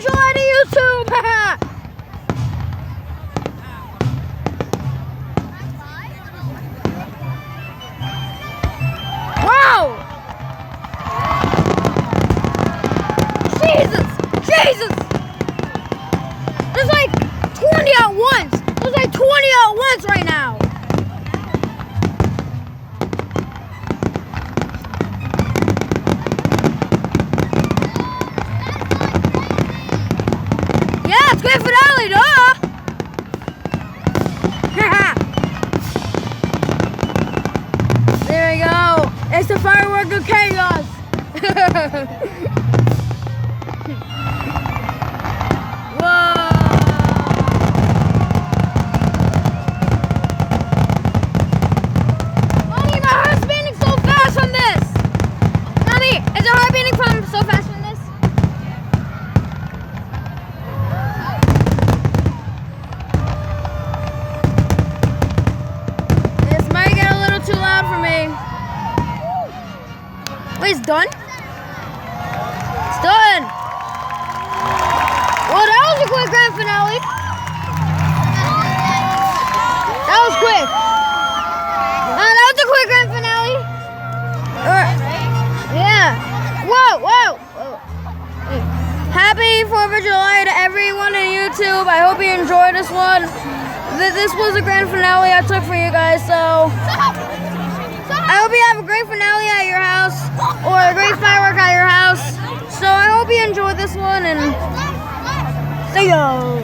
of July to YouTube. Wow! Jesus! There's like 20 at once. There's like 20 at once right now. Yeah, it's grand finale, duh! There we go. It's the firework of chaos. Wait, it's done? It's done! Well, that was a quick grand finale. That was quick. That was a quick grand finale. Yeah. Whoa. Happy 4th of July to everyone on YouTube. I hope you enjoyed this one. This was a grand finale I took for you guys, so I hope you have a great finale at your house, or a great firework at your house. So I hope you enjoyed this one, and see ya.